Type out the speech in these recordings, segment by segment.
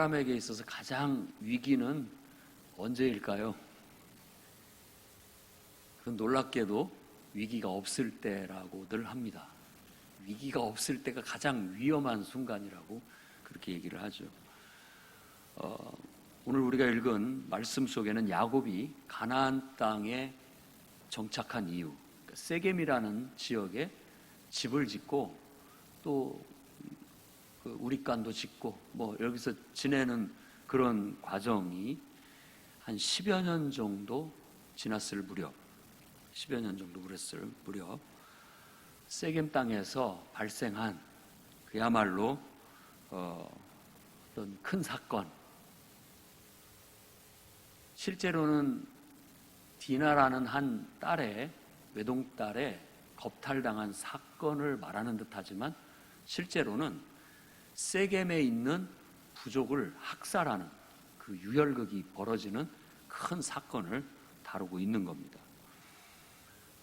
사람에게 있어서 가장 위기는 언제일까요? 그 놀랍게도 위기가 없을 때라고들 합니다. 위기가 없을 때가 가장 위험한 순간이라고 그렇게 얘기를 하죠. 오늘 우리가 읽은 말씀 속에는 야곱이 가나안 땅에 정착한 이유, 그러니까 세겜이라는 지역에 집을 짓고 또 우릿간도 짓고 여기서 지내는 그런 과정이 한 10여 년 정도 지났을 무렵, 10여 년 정도 그랬을 무렵 세겜 땅에서 발생한 그야말로 어떤 큰 사건, 실제로는 디나라는 한 딸의 외동딸의 겁탈당한 사건을 말하는 듯하지만 실제로는 세겜에 있는 부족을 학살하는 그 유혈극이 벌어지는 큰 사건을 다루고 있는 겁니다.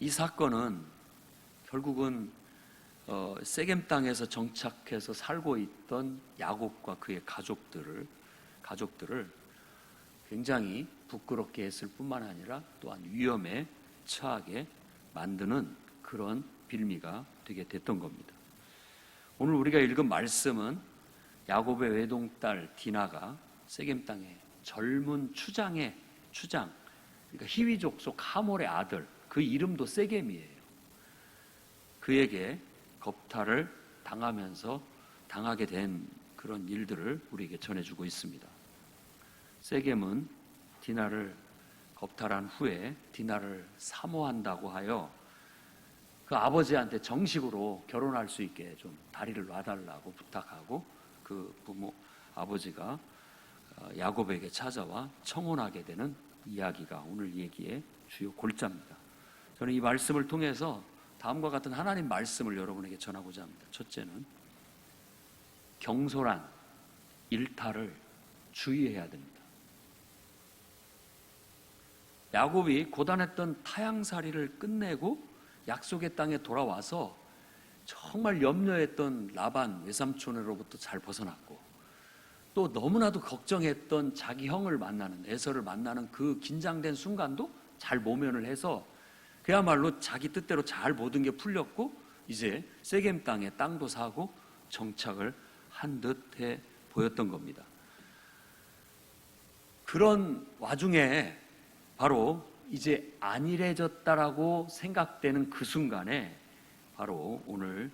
이 사건은 결국은 세겜 땅에서 정착해서 살고 있던 야곱과 그의 가족들을 굉장히 부끄럽게 했을 뿐만 아니라 또한 위험에 처하게 만드는 그런 빌미가 되게 됐던 겁니다. 오늘 우리가 읽은 말씀은 야곱의 외동딸 디나가 세겜 땅의 젊은 추장, 그러니까 히위 족속 하몰의 아들, 그 이름도 세겜이에요. 그에게 겁탈을 당하게 된 그런 일들을 우리에게 전해주고 있습니다. 세겜은 디나를 겁탈한 후에 디나를 사모한다고 하여 그 아버지한테 정식으로 결혼할 수 있게 좀 다리를 놔달라고 부탁하고 그 아버지가 야곱에게 찾아와 청혼하게 되는 이야기가 오늘 얘기의 주요 골자입니다. 저는 이 말씀을 통해서 다음과 같은 하나님 말씀을 여러분에게 전하고자 합니다. 첫째는 경솔한 일탈을 주의해야 됩니다. 야곱이 고단했던 타향살이를 끝내고 약속의 땅에 돌아와서 정말 염려했던 라반 외삼촌으로부터 잘 벗어났고 또 너무나도 걱정했던 자기 형을 만나는, 에서를 만나는 그 긴장된 순간도 잘 모면을 해서 그야말로 자기 뜻대로 잘 모든 게 풀렸고 이제 세겜 땅에 땅도 사고 정착을 한 듯해 보였던 겁니다. 그런 와중에 바로 이제 안일해졌다라고 생각되는 그 순간에 바로 오늘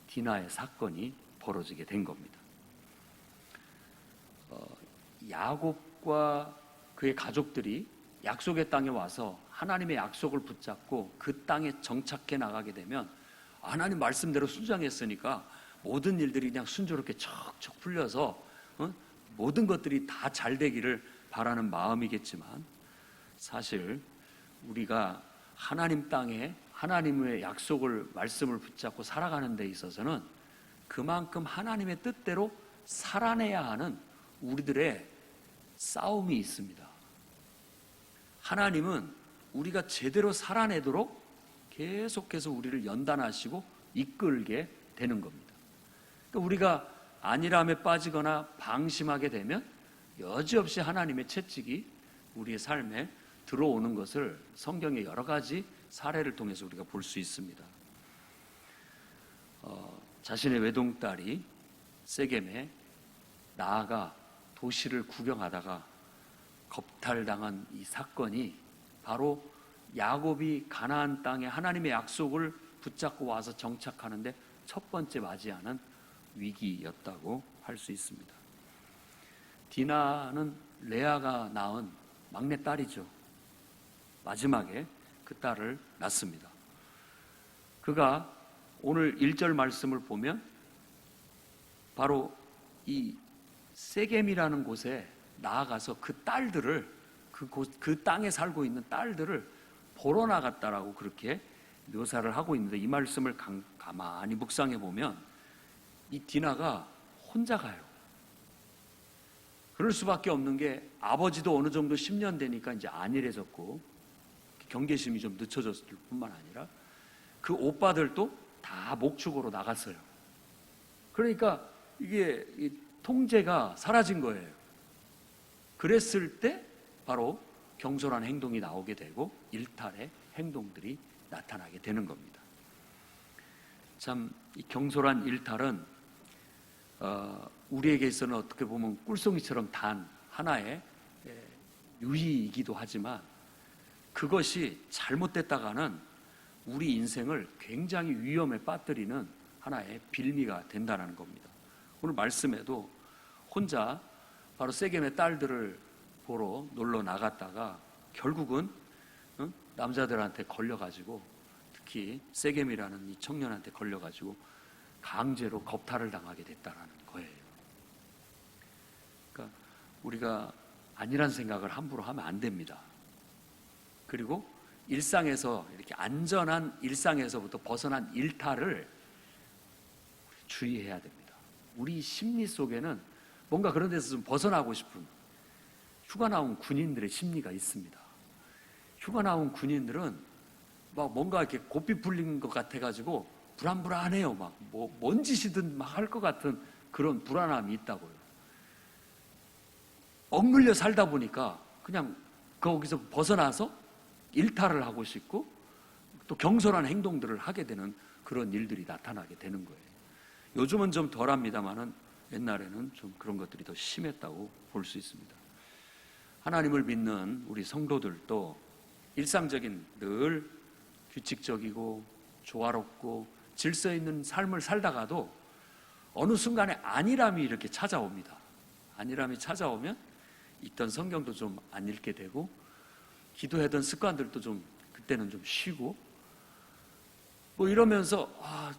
디나의 사건이 벌어지게 된 겁니다. 야곱과 그의 가족들이 약속의 땅에 와서 하나님의 약속을 붙잡고 그 땅에 정착해 나가게 되면 하나님 말씀대로 순종했으니까 모든 일들이 그냥 순조롭게 척척 풀려서 모든 것들이 다 잘 되기를 바라는 마음이겠지만 사실 우리가 하나님 땅에 하나님의 약속을 말씀을 붙잡고 살아가는 데 있어서는 그만큼 하나님의 뜻대로 살아내야 하는 우리들의 싸움이 있습니다. 하나님은 우리가 제대로 살아내도록 계속해서 우리를 연단하시고 이끌게 되는 겁니다. 그러니까 우리가 안일함에 빠지거나 방심하게 되면 여지없이 하나님의 채찍이 우리의 삶에 들어오는 것을 성경의 여러 가지 사례를 통해서 우리가 볼 수 있습니다. 자신의 외동딸이 세겜에 나아가 도시를 구경하다가 겁탈당한 이 사건이 바로 야곱이 가나안 땅에 하나님의 약속을 붙잡고 와서 정착하는데 첫 번째 맞이하는 위기였다고 할 수 있습니다. 디나는 레아가 낳은 막내딸이죠. 마지막에 그 딸을 낳습니다. 그가 오늘 1절 말씀을 보면 바로 이 세겜이라는 곳에 나아가서 그 딸들을 그 땅에 살고 있는 딸들을 보러 나갔다라고 그렇게 묘사를 하고 있는데 이 말씀을 가만히 묵상해 보면 이 디나가 혼자 가요. 그럴 수밖에 없는 게 아버지도 어느 정도 10년 되니까 이제 안일해졌고 경계심이 좀 늦춰졌을 뿐만 아니라 그 오빠들도 다 목축으로 나갔어요. 그러니까 이게 통제가 사라진 거예요. 그랬을 때 바로 경솔한 행동이 나오게 되고 일탈의 행동들이 나타나게 되는 겁니다. 참 이 경솔한 일탈은 우리에게 있어서는 어떻게 보면 꿀송이처럼 단 하나의 유의이기도 하지만 그것이 잘못됐다가는 우리 인생을 굉장히 위험에 빠뜨리는 하나의 빌미가 된다는 겁니다. 오늘 말씀에도 혼자 바로 세겜의 딸들을 보러 놀러 나갔다가 결국은 남자들한테 걸려가지고, 특히 세겜이라는 이 청년한테 걸려가지고 강제로 겁탈을 당하게 됐다는 거예요. 그러니까 우리가 아니란 생각을 함부로 하면 안 됩니다. 그리고 일상에서 이렇게 안전한 일상에서부터 벗어난 일탈을 주의해야 됩니다. 우리 심리 속에는 뭔가 그런 데서 좀 벗어나고 싶은 휴가 나온 군인들의 심리가 있습니다. 휴가 나온 군인들은 막 뭔가 이렇게 고삐 풀린 것 같아가지고 불안불안해요. 막 뭔 짓이든 막 할 것 같은 그런 불안함이 있다고요. 억눌려 살다 보니까 그냥 거기서 벗어나서 일탈을 하고 싶고 또 경솔한 행동들을 하게 되는 그런 일들이 나타나게 되는 거예요. 요즘은 좀 덜합니다만은 옛날에는 좀 그런 것들이 더 심했다고 볼 수 있습니다. 하나님을 믿는 우리 성도들도 일상적인 늘 규칙적이고 조화롭고 질서 있는 삶을 살다가도 어느 순간에 안일함이 이렇게 찾아옵니다. 안일함이 찾아오면 읽던 성경도 좀 안 읽게 되고 기도하던 습관들도 좀 그때는 좀 쉬고 뭐 이러면서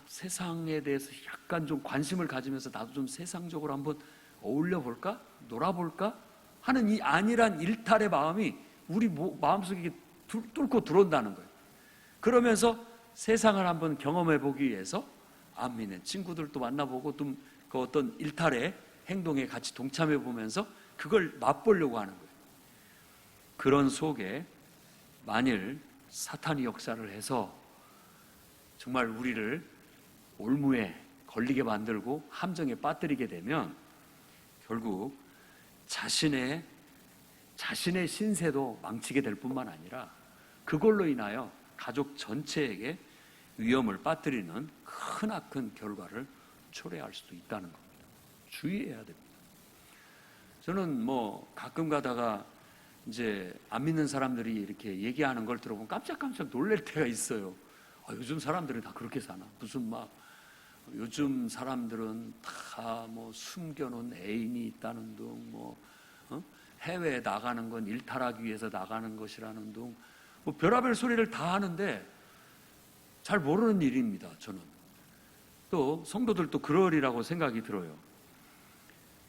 세상에 대해서 약간 좀 관심을 가지면서 나도 좀 세상적으로 한번 어울려 볼까? 놀아볼까? 하는 이 안일한 일탈의 마음이 우리 마음속에 뚫고 들어온다는 거예요. 그러면서 세상을 한번 경험해 보기 위해서 안 믿는 친구들도 만나보고 또 그 어떤 일탈의 행동에 같이 동참해 보면서 그걸 맛보려고 하는 거예요. 그런 속에 만일 사탄이 역사를 해서 정말 우리를 올무에 걸리게 만들고 함정에 빠뜨리게 되면 결국 자신의 신세도 망치게 될 뿐만 아니라 그걸로 인하여 가족 전체에게 위험을 빠뜨리는 크나큰 결과를 초래할 수도 있다는 겁니다. 주의해야 됩니다. 저는 가끔 가다가 이제 안 믿는 사람들이 이렇게 얘기하는 걸 들어보면 깜짝깜짝 놀랄 때가 있어요. 요즘 사람들은 다 그렇게 사나? 무슨 요즘 사람들은 다 숨겨놓은 애인이 있다는 둥, 해외에 나가는 건 일탈하기 위해서 나가는 것이라는 둥, 별의별 소리를 다 하는데 잘 모르는 일입니다. 저는 또 성도들도 그러리라고 생각이 들어요.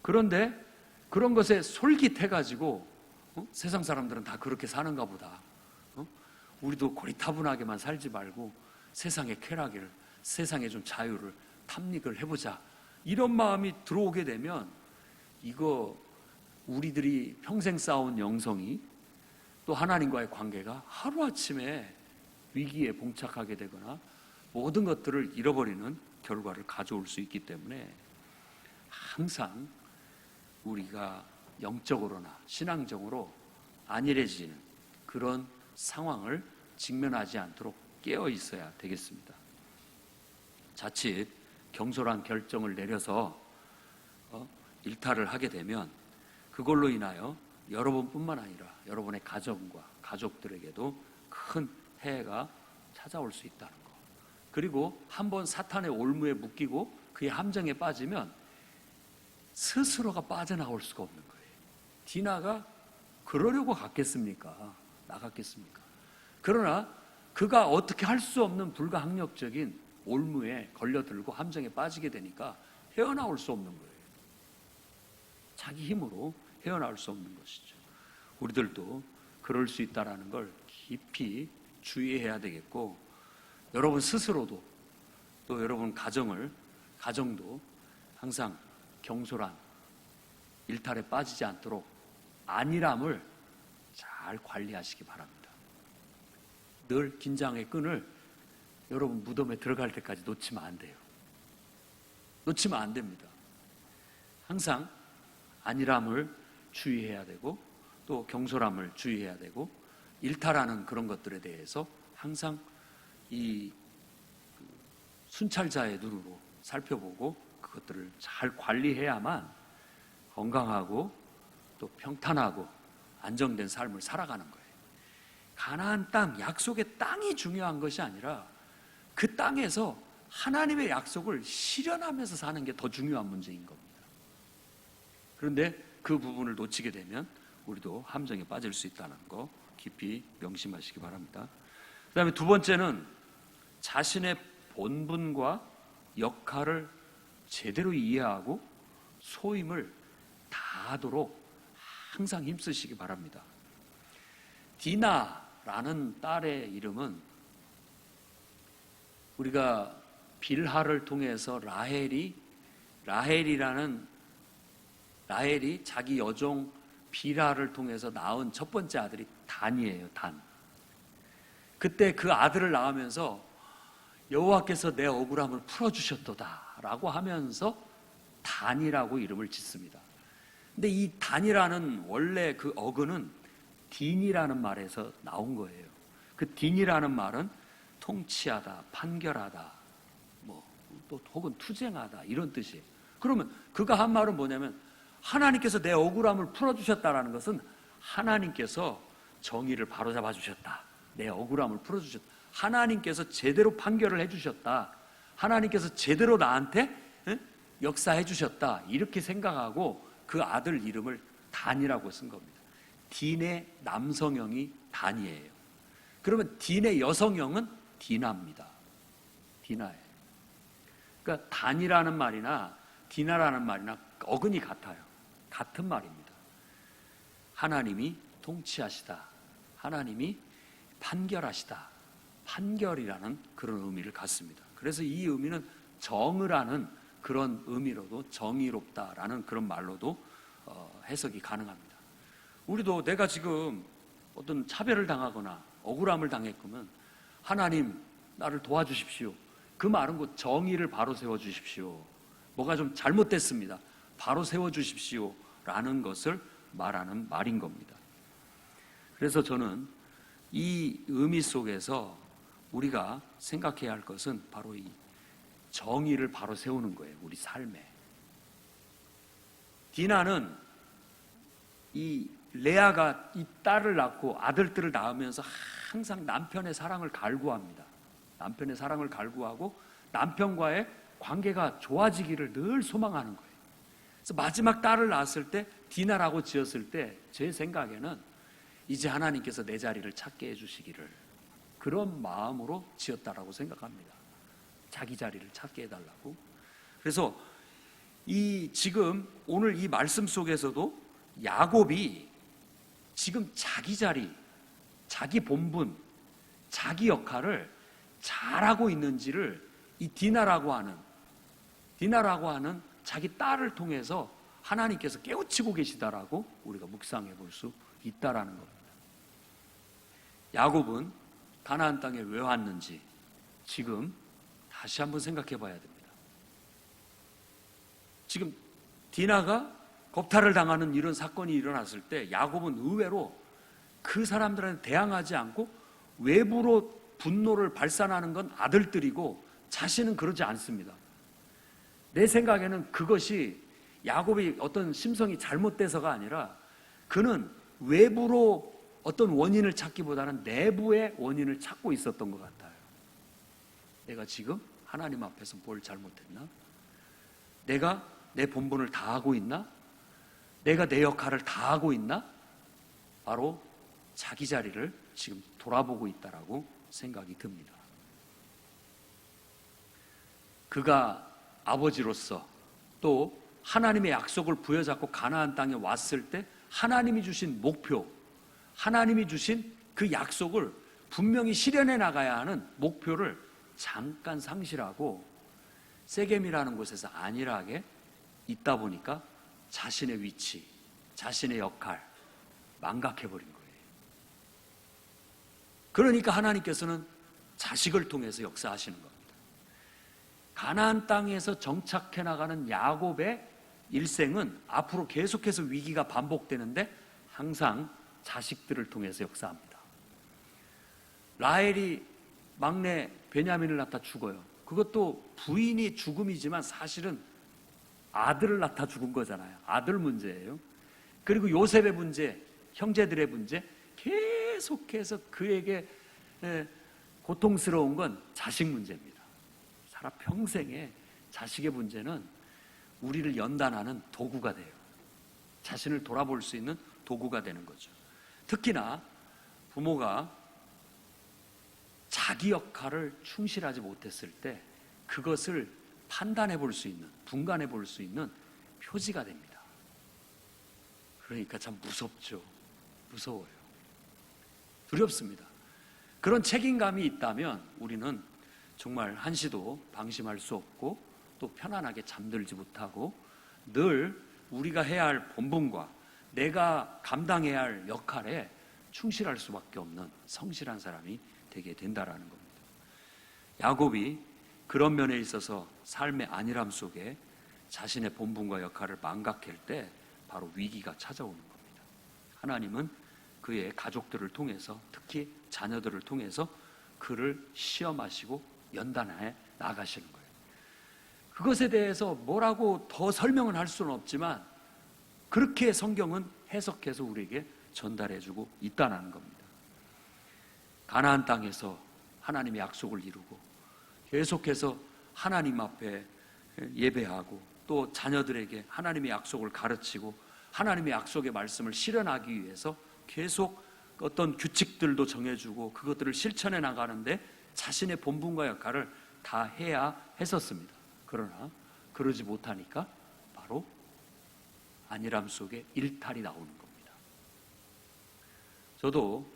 그런데 그런 것에 솔깃해가지고 세상 사람들은 다 그렇게 사는가 보다. 우리도 고리타분하게만 살지 말고 세상의 쾌락을, 세상의 좀 자유를 탐닉을 해보자. 이런 마음이 들어오게 되면 이거 우리들이 평생 쌓아온 영성이 또 하나님과의 관계가 하루아침에 위기에 봉착하게 되거나 모든 것들을 잃어버리는 결과를 가져올 수 있기 때문에 항상 우리가 영적으로나 신앙적으로 안일해지는 그런 상황을 직면하지 않도록 깨어 있어야 되겠습니다. 자칫 경솔한 결정을 내려서 일탈을 하게 되면 그걸로 인하여 여러분뿐만 아니라 여러분의 가정과 가족들에게도 큰 해가 찾아올 수 있다는 것. 그리고 한번 사탄의 올무에 묶이고 그의 함정에 빠지면 스스로가 빠져나올 수가 없는 거예요. 디나가 그러려고 나갔겠습니까? 그러나 그가 어떻게 할 수 없는 불가항력적인 올무에 걸려들고 함정에 빠지게 되니까 헤어나올 수 없는 거예요. 자기 힘으로 헤어나올 수 없는 것이죠. 우리들도 그럴 수 있다는 걸 깊이 주의해야 되겠고, 여러분 스스로도 또 여러분 가정도 항상 경솔한 일탈에 빠지지 않도록 안일함을 잘 관리하시기 바랍니다. 늘 긴장의 끈을 여러분 무덤에 들어갈 때까지 놓치면 안 돼요. 놓치면 안 됩니다. 항상 안일함을 주의해야 되고 또 경솔함을 주의해야 되고 일탈하는 그런 것들에 대해서 항상 이 순찰자의 눈으로 살펴보고 그것들을 잘 관리해야만 건강하고 또 평탄하고 안정된 삶을 살아가는 거예요. 가나안 땅, 약속의 땅이 중요한 것이 아니라 그 땅에서 하나님의 약속을 실현하면서 사는 게 더 중요한 문제인 겁니다. 그런데 그 부분을 놓치게 되면 우리도 함정에 빠질 수 있다는 거 깊이 명심하시기 바랍니다. 그 다음에 두 번째는 자신의 본분과 역할을 제대로 이해하고 소임을 다하도록 항상 힘쓰시기 바랍니다. 디나라는 딸의 이름은 우리가 빌하를 통해서 라헬이 자기 여종 빌하를 통해서 낳은 첫 번째 아들이 단이에요. 단. 그때 그 아들을 낳으면서 여호와께서 내 억울함을 풀어주셨도다 라고 하면서 단이라고 이름을 짓습니다. 근데 이 단이라는 원래 그 어근은 딘이라는 말에서 나온 거예요. 그 딘이라는 말은 통치하다, 판결하다, 또 혹은 투쟁하다 이런 뜻이에요. 그러면 그가 한 말은 뭐냐면 하나님께서 내 억울함을 풀어주셨다라는 것은 하나님께서 정의를 바로잡아 주셨다. 내 억울함을 풀어주셨다. 하나님께서 제대로 판결을 해주셨다. 하나님께서 제대로 나한테 역사해 주셨다. 이렇게 생각하고 그 아들 이름을 단이라고 쓴 겁니다. 딘의 남성형이 단이에요. 그러면 딘의 여성형은 디나입니다. 디나예요. 그러니까 단이라는 말이나 디나라는 말이나 어근이 같아요. 같은 말입니다. 하나님이 통치하시다. 하나님이 판결하시다. 판결이라는 그런 의미를 갖습니다. 그래서 이 의미는 정을 하는 그런 의미로도 정의롭다라는 그런 말로도 해석이 가능합니다. 우리도 내가 지금 어떤 차별을 당하거나 억울함을 당했으면 하나님 나를 도와주십시오. 그 말은 곧 정의를 바로 세워주십시오. 뭐가 좀 잘못됐습니다. 바로 세워주십시오 라는 것을 말하는 말인 겁니다. 그래서 저는 이 의미 속에서 우리가 생각해야 할 것은 바로 이 정의를 바로 세우는 거예요. 우리 삶에. 디나는 이 레아가 이 딸을 낳고 아들들을 낳으면서 항상 남편의 사랑을 갈구합니다. 남편의 사랑을 갈구하고 남편과의 관계가 좋아지기를 늘 소망하는 거예요. 그래서 마지막 딸을 낳았을 때 디나라고 지었을 때 제 생각에는 이제 하나님께서 내 자리를 찾게 해주시기를 그런 마음으로 지었다라고 생각합니다. 자기 자리를 찾게 해달라고. 그래서 지금 오늘 이 말씀 속에서도 야곱이 지금 자기 자리, 자기 본분, 자기 역할을 잘하고 있는지를 이 디나라고 하는 자기 딸을 통해서 하나님께서 깨우치고 계시다라고 우리가 묵상해 볼 수 있다라는 겁니다. 야곱은 가나안 땅에 왜 왔는지 지금 다시 한번 생각해 봐야 됩니다. 지금 디나가 겁탈을 당하는 이런 사건이 일어났을 때 야곱은 의외로 그 사람들한테 대항하지 않고 외부로 분노를 발산하는 건 아들들이고 자신은 그러지 않습니다. 내 생각에는 그것이 야곱이 어떤 심성이 잘못돼서가 아니라 그는 외부로 어떤 원인을 찾기보다는 내부의 원인을 찾고 있었던 것 같아요. 내가 지금 하나님 앞에서 뭘 잘못했나? 내가 내 본분을 다하고 있나? 내가 내 역할을 다하고 있나? 바로 자기 자리를 지금 돌아보고 있다라고 생각이 듭니다. 그가 아버지로서 또 하나님의 약속을 부여잡고 가나안 땅에 왔을 때 하나님이 주신 목표, 하나님이 주신 그 약속을 분명히 실현해 나가야 하는 목표를 잠깐 상실하고 세겜이라는 곳에서 안일하게 있다 보니까 자신의 위치, 자신의 역할 망각해버린 거예요. 그러니까 하나님께서는 자식을 통해서 역사하시는 겁니다. 가나안 땅에서 정착해 나가는 야곱의 일생은 앞으로 계속해서 위기가 반복되는데 항상 자식들을 통해서 역사합니다. 라헬이 막내 베냐민을 낳다 죽어요. 그것도 부인이 죽음이지만 사실은 아들을 낳다 죽은 거잖아요. 아들 문제예요. 그리고 요셉의 문제, 형제들의 문제, 계속해서 그에게 고통스러운 건 자식 문제입니다. 살아 평생에 자식의 문제는 우리를 연단하는 도구가 돼요. 자신을 돌아볼 수 있는 도구가 되는 거죠. 특히나 부모가 자기 역할을 충실하지 못했을 때 그것을 판단해 볼 수 있는, 분간해 볼 수 있는 표지가 됩니다. 그러니까 참 무섭죠. 무서워요. 두렵습니다. 그런 책임감이 있다면 우리는 정말 한시도 방심할 수 없고 또 편안하게 잠들지 못하고 늘 우리가 해야 할 본분과 내가 감당해야 할 역할에 충실할 수밖에 없는 성실한 사람이 되게 된다라는 겁니다. 야곱이 그런 면에 있어서 삶의 안일함 속에 자신의 본분과 역할을 망각할 때 바로 위기가 찾아오는 겁니다. 하나님은 그의 가족들을 통해서, 특히 자녀들을 통해서 그를 시험하시고 연단해 나가시는 거예요. 그것에 대해서 뭐라고 더 설명은 할 수는 없지만 그렇게 성경은 해석해서 우리에게 전달해주고 있다는 겁니다. 가나안 땅에서 하나님의 약속을 이루고 계속해서 하나님 앞에 예배하고 또 자녀들에게 하나님의 약속을 가르치고 하나님의 약속의 말씀을 실현하기 위해서 계속 어떤 규칙들도 정해주고 그것들을 실천해 나가는데 자신의 본분과 역할을 다 해야 했었습니다. 그러나 그러지 못하니까 바로 안일함 속에 일탈이 나오는 겁니다. 저도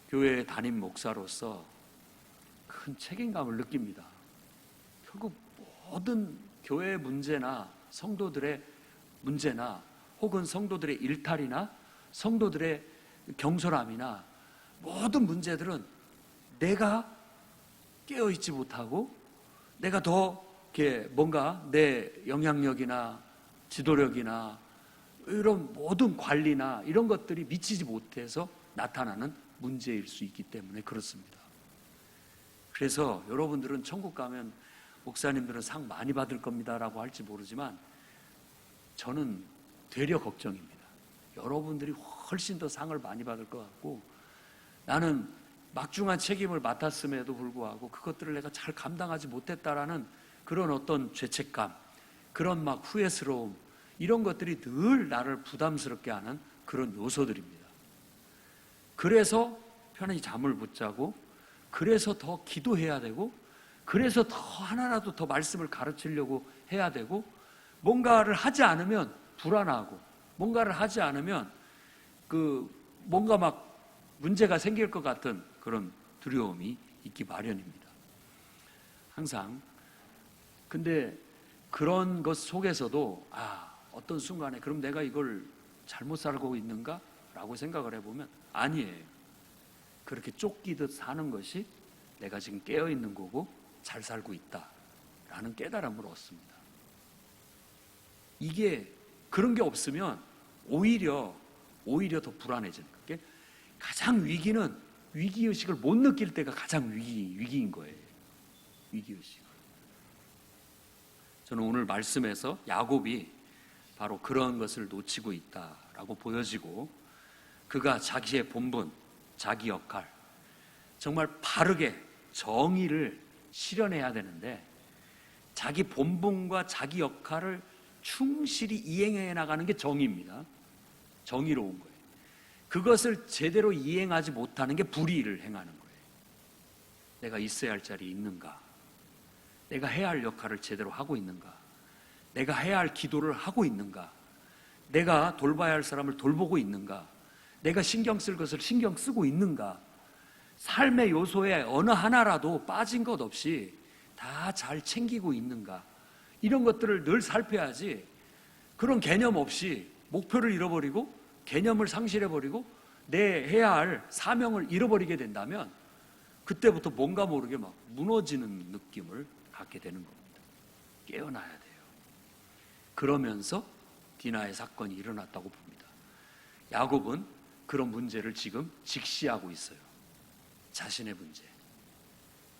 교회 담임 목사로서 큰 책임감을 느낍니다. 결국 모든 교회의 문제나 성도들의 문제나 혹은 성도들의 일탈이나 성도들의 경솔함이나 모든 문제들은 내가 깨어있지 못하고 내가 더 이렇게 뭔가 내 영향력이나 지도력이나 이런 모든 관리나 이런 것들이 미치지 못해서 나타나는 문제일 수 있기 때문에 그렇습니다. 그래서 여러분들은 천국 가면 목사님들은 상 많이 받을 겁니다라고 할지 모르지만 저는 되려 걱정입니다. 여러분들이 훨씬 더 상을 많이 받을 것 같고 나는 막중한 책임을 맡았음에도 불구하고 그것들을 내가 잘 감당하지 못했다라는 그런 어떤 죄책감, 그런 막 후회스러움 이런 것들이 늘 나를 부담스럽게 하는 그런 요소들입니다. 그래서 편히 잠을 못 자고 그래서 더 기도해야 되고 그래서 더 하나라도 더 말씀을 가르치려고 해야 되고 뭔가를 하지 않으면 불안하고 뭔가를 하지 않으면 뭔가 막 문제가 생길 것 같은 그런 두려움이 있기 마련입니다. 항상 근데 그런 것 속에서도 어떤 순간에 그럼 내가 이걸 잘못 살고 있는가? 라고 생각을 해보면 아니에요. 그렇게 쫓기듯 사는 것이 내가 지금 깨어있는 거고 잘 살고 있다라는 깨달음을 얻습니다. 이게 그런 게 없으면 오히려 더 불안해지는 거예요. 가장 위기는 위기의식을 못 느낄 때가 가장 위기인 거예요. 위기의식. 저는 오늘 말씀에서 야곱이 바로 그런 것을 놓치고 있다라고 보여지고 그가 자기의 본분, 자기 역할 정말 바르게 정의를 실현해야 되는데 자기 본분과 자기 역할을 충실히 이행해 나가는 게 정의입니다. 정의로운 거예요. 그것을 제대로 이행하지 못하는 게 불의를 행하는 거예요. 내가 있어야 할 자리에 있는가? 내가 해야 할 역할을 제대로 하고 있는가? 내가 해야 할 기도를 하고 있는가? 내가 돌봐야 할 사람을 돌보고 있는가? 내가 신경 쓸 것을 신경 쓰고 있는가? 삶의 요소에 어느 하나라도 빠진 것 없이 다 잘 챙기고 있는가? 이런 것들을 늘 살펴야지 그런 개념 없이 목표를 잃어버리고 개념을 상실해버리고 내 해야 할 사명을 잃어버리게 된다면 그때부터 뭔가 모르게 막 무너지는 느낌을 갖게 되는 겁니다. 깨어나야 돼요. 그러면서 디나의 사건이 일어났다고 봅니다. 야곱은 그런 문제를 지금 직시하고 있어요. 자신의 문제,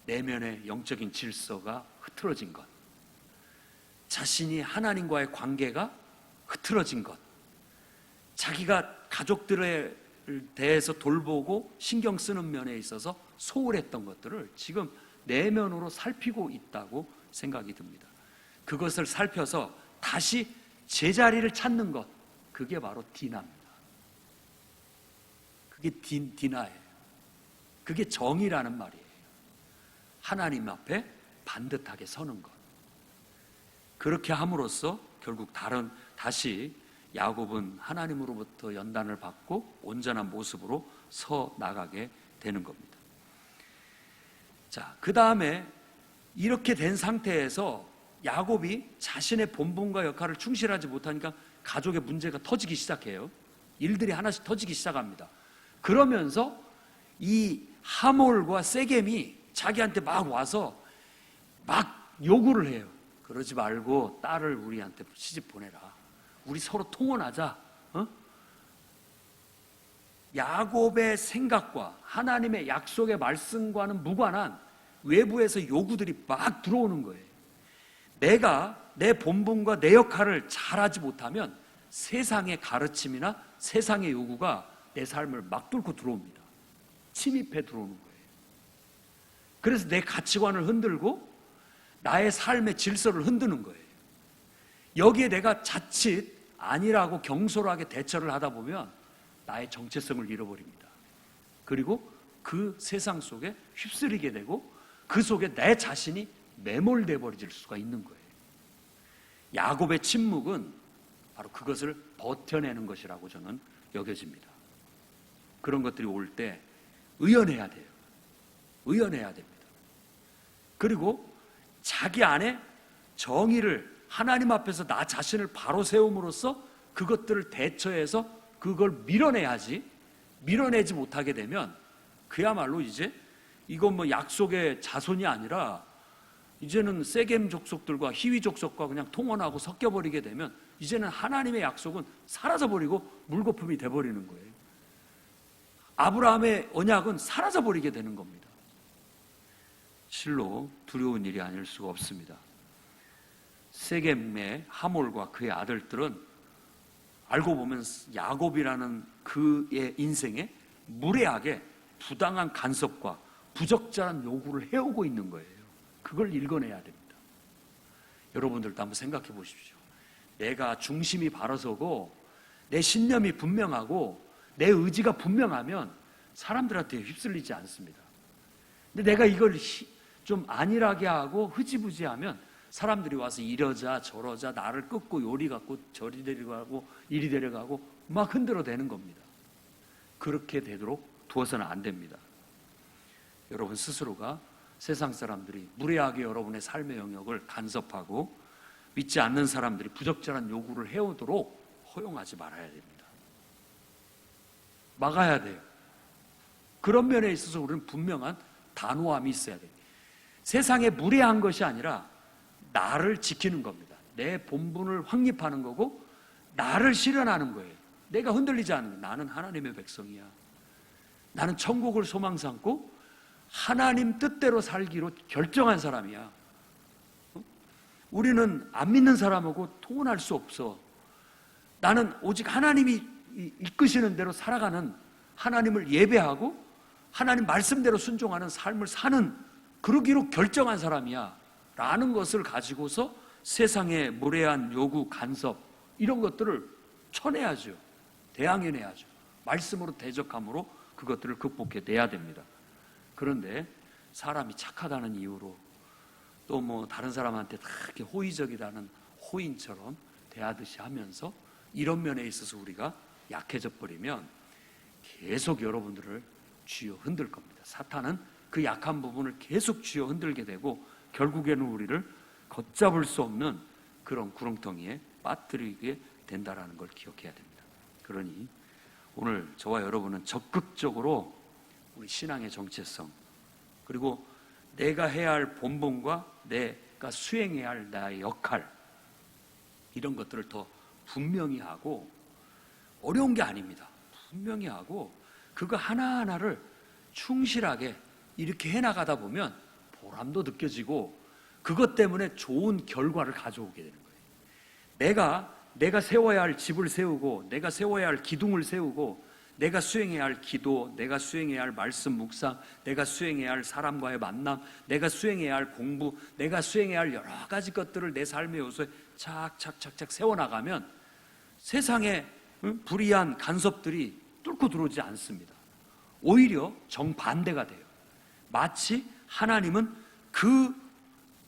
내면의 영적인 질서가 흐트러진 것, 자신이 하나님과의 관계가 흐트러진 것, 자기가 가족들에 대해서 돌보고 신경 쓰는 면에 있어서 소홀했던 것들을 지금 내면으로 살피고 있다고 생각이 듭니다. 그것을 살펴서 다시 제자리를 찾는 것, 그게 바로 디나입니다. 그게 디나예요. 그게 정의라는 말이에요. 하나님 앞에 반듯하게 서는 것. 그렇게 함으로써 결국 다시 야곱은 하나님으로부터 연단을 받고 온전한 모습으로 서 나가게 되는 겁니다. 자, 그 다음에 이렇게 된 상태에서 야곱이 자신의 본분과 역할을 충실하지 못하니까 가족의 문제가 터지기 시작해요. 일들이 하나씩 터지기 시작합니다. 그러면서 이 하몰과 세겜이 자기한테 막 와서 막 요구를 해요. 그러지 말고 딸을 우리한테 시집 보내라. 우리 서로 통혼하자. 야곱의 생각과 하나님의 약속의 말씀과는 무관한 외부에서 요구들이 막 들어오는 거예요. 내가 내 본분과 내 역할을 잘하지 못하면 세상의 가르침이나 세상의 요구가 내 삶을 막 뚫고 들어옵니다. 침입해 들어오는 거예요. 그래서 내 가치관을 흔들고 나의 삶의 질서를 흔드는 거예요. 여기에 내가 자칫 아니라고 경솔하게 대처를 하다 보면 나의 정체성을 잃어버립니다. 그리고 그 세상 속에 휩쓸리게 되고 그 속에 내 자신이 매몰돼 버릴 수가 있는 거예요. 야곱의 침묵은 바로 그것을 버텨내는 것이라고 저는 여겨집니다. 그런 것들이 올 때 의연해야 돼요. 의연해야 됩니다. 그리고 자기 안에 정의를 하나님 앞에서 나 자신을 바로 세움으로써 그것들을 대처해서 그걸 밀어내야지. 밀어내지 못하게 되면 그야말로 이제 이건 뭐 약속의 자손이 아니라 이제는 세겜 족속들과 히위 족속과 그냥 통혼하고 섞여버리게 되면 이제는 하나님의 약속은 사라져버리고 물거품이 돼버리는 거예요. 아브라함의 언약은 사라져버리게 되는 겁니다. 실로 두려운 일이 아닐 수가 없습니다. 세겜의 하몰과 그의 아들들은 알고 보면 야곱이라는 그의 인생에 무례하게 부당한 간섭과 부적절한 요구를 해오고 있는 거예요. 그걸 읽어내야 됩니다. 여러분들도 한번 생각해 보십시오. 내가 중심이 바로서고 내 신념이 분명하고 내 의지가 분명하면 사람들한테 휩쓸리지 않습니다. 근데 내가 이걸 좀 안일하게 하고 흐지부지하면 사람들이 와서 이러자 저러자 나를 끄고 요리 갖고 저리 데려가고 이리 데려가고 막 흔들어대는 겁니다. 그렇게 되도록 두어서는 안 됩니다. 여러분 스스로가 세상 사람들이 무례하게 여러분의 삶의 영역을 간섭하고 믿지 않는 사람들이 부적절한 요구를 해오도록 허용하지 말아야 됩니다. 막아야 돼요. 그런 면에 있어서 우리는 분명한 단호함이 있어야 돼요. 세상에 무례한 것이 아니라 나를 지키는 겁니다. 내 본분을 확립하는 거고 나를 실현하는 거예요. 내가 흔들리지 않는 거예요. 나는 하나님의 백성이야. 나는 천국을 소망 삼고 하나님 뜻대로 살기로 결정한 사람이야. 우리는 안 믿는 사람하고 통혼할 수 없어. 나는 오직 하나님이 이끄시는 대로 살아가는, 하나님을 예배하고 하나님 말씀대로 순종하는 삶을 사는, 그러기로 결정한 사람이야 라는 것을 가지고서 세상의 무례한 요구, 간섭 이런 것들을 쳐내야죠. 대항해내야죠. 말씀으로 대적함으로 그것들을 극복해내야 됩니다. 그런데 사람이 착하다는 이유로 또 뭐 다른 사람한테 다 이렇게 호의적이라는 호인처럼 대하듯이 하면서 이런 면에 있어서 우리가 약해져 버리면 계속 여러분들을 쥐어 흔들 겁니다. 사탄은 그 약한 부분을 계속 쥐어 흔들게 되고 결국에는 우리를 걷잡을 수 없는 그런 구렁텅이에 빠뜨리게 된다는 걸 기억해야 됩니다. 그러니 오늘 저와 여러분은 적극적으로 우리 신앙의 정체성, 그리고 내가 해야 할 본분과 내가 수행해야 할 나의 역할, 이런 것들을 더 분명히 하고, 어려운 게 아닙니다. 분명히 하고 그거 하나하나를 충실하게 이렇게 해나가다 보면 보람도 느껴지고 그것 때문에 좋은 결과를 가져오게 되는 거예요. 내가 세워야 할 집을 세우고 내가 세워야 할 기둥을 세우고 내가 수행해야 할 기도, 내가 수행해야 할 말씀 묵상, 내가 수행해야 할 사람과의 만남, 내가 수행해야 할 공부, 내가 수행해야 할 여러 가지 것들을 내 삶의 요소에 착착착착 세워나가면 세상에 불이한 간섭들이 뚫고 들어오지 않습니다. 오히려 정반대가 돼요. 마치 하나님은 그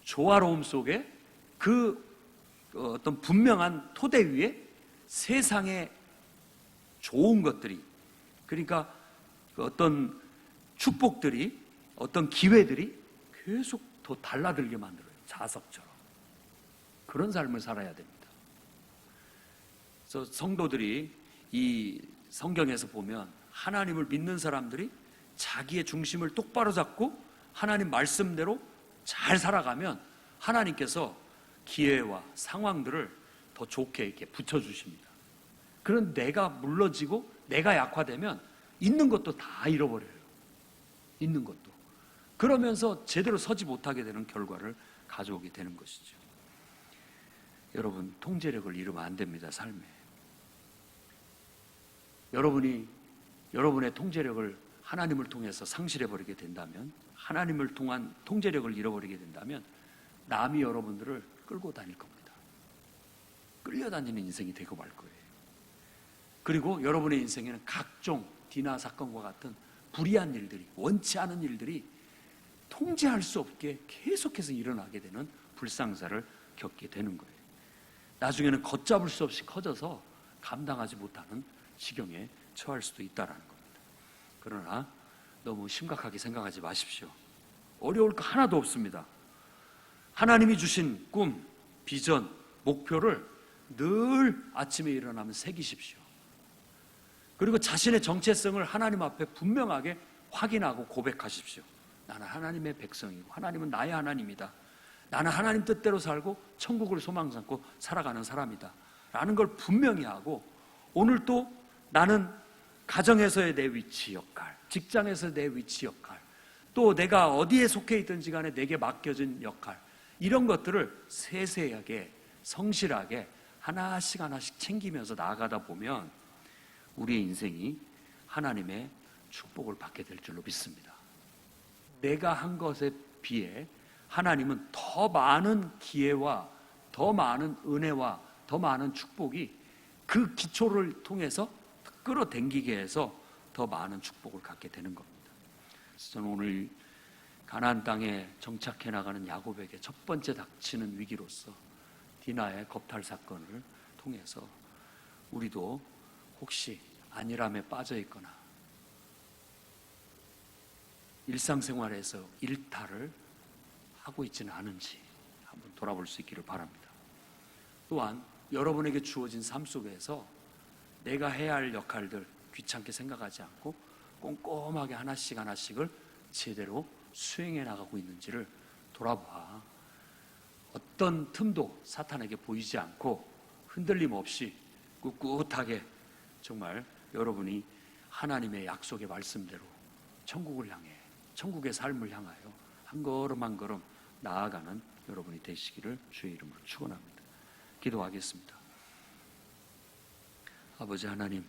조화로움 속에 그 어떤 분명한 토대 위에 세상의 좋은 것들이, 그러니까 어떤 축복들이, 어떤 기회들이 계속 더 달라들게 만들어요. 자석처럼. 그런 삶을 살아야 됩니다. 그래서 성도들이 이 성경에서 보면 하나님을 믿는 사람들이 자기의 중심을 똑바로 잡고 하나님 말씀대로 잘 살아가면 하나님께서 기회와 상황들을 더 좋게 이렇게 붙여주십니다. 그런 내가 물러지고 내가 약화되면 있는 것도 다 잃어버려요. 있는 것도. 그러면서 제대로 서지 못하게 되는 결과를 가져오게 되는 것이죠. 여러분, 통제력을 잃으면 안 됩니다, 삶에. 여러분이 여러분의 통제력을 하나님을 통해서 상실해버리게 된다면, 하나님을 통한 통제력을 잃어버리게 된다면 남이 여러분들을 끌고 다닐 겁니다. 끌려다니는 인생이 되고 말 거예요. 그리고 여러분의 인생에는 각종 디나 사건과 같은 불의한 일들이, 원치 않은 일들이 통제할 수 없게 계속해서 일어나게 되는 불상사를 겪게 되는 거예요. 나중에는 걷잡을 수 없이 커져서 감당하지 못하는 지경에 처할 수도 있다는 겁니다. 그러나 너무 심각하게 생각하지 마십시오. 어려울 거 하나도 없습니다. 하나님이 주신 꿈, 비전, 목표를 늘 아침에 일어나면 새기십시오. 그리고 자신의 정체성을 하나님 앞에 분명하게 확인하고 고백하십시오. 나는 하나님의 백성이고 하나님은 나의 하나님이다. 나는 하나님 뜻대로 살고 천국을 소망 삼고 살아가는 사람이다 라는 걸 분명히 하고, 오늘 또 나는 가정에서의 내 위치 역할, 직장에서의 내 위치 역할, 또 내가 어디에 속해 있든지 간에 내게 맡겨진 역할, 이런 것들을 세세하게 성실하게 하나씩 하나씩 챙기면서 나아가다 보면 우리의 인생이 하나님의 축복을 받게 될 줄로 믿습니다. 내가 한 것에 비해 하나님은 더 많은 기회와 더 많은 은혜와 더 많은 축복이 그 기초를 통해서 끌어당기게 해서 더 많은 축복을 갖게 되는 겁니다. 그래서 저는 오늘 가나안 땅에 정착해 나가는 야곱에게 첫 번째 닥치는 위기로서 디나의 겁탈 사건을 통해서 우리도 혹시 안일함에 빠져 있거나 일상생활에서 일탈을 하고 있지는 않은지 한번 돌아볼 수 있기를 바랍니다. 또한 여러분에게 주어진 삶 속에서 내가 해야 할 역할들 귀찮게 생각하지 않고 꼼꼼하게 하나씩 하나씩을 제대로 수행해 나가고 있는지를 돌아봐. 어떤 틈도 사탄에게 보이지 않고 흔들림 없이 꿋꿋하게 정말 여러분이 하나님의 약속의 말씀대로 천국을 향해, 천국의 삶을 향하여 한 걸음 한 걸음 나아가는 여러분이 되시기를 주의 이름으로 축원합니다. 기도하겠습니다. 아버지 하나님,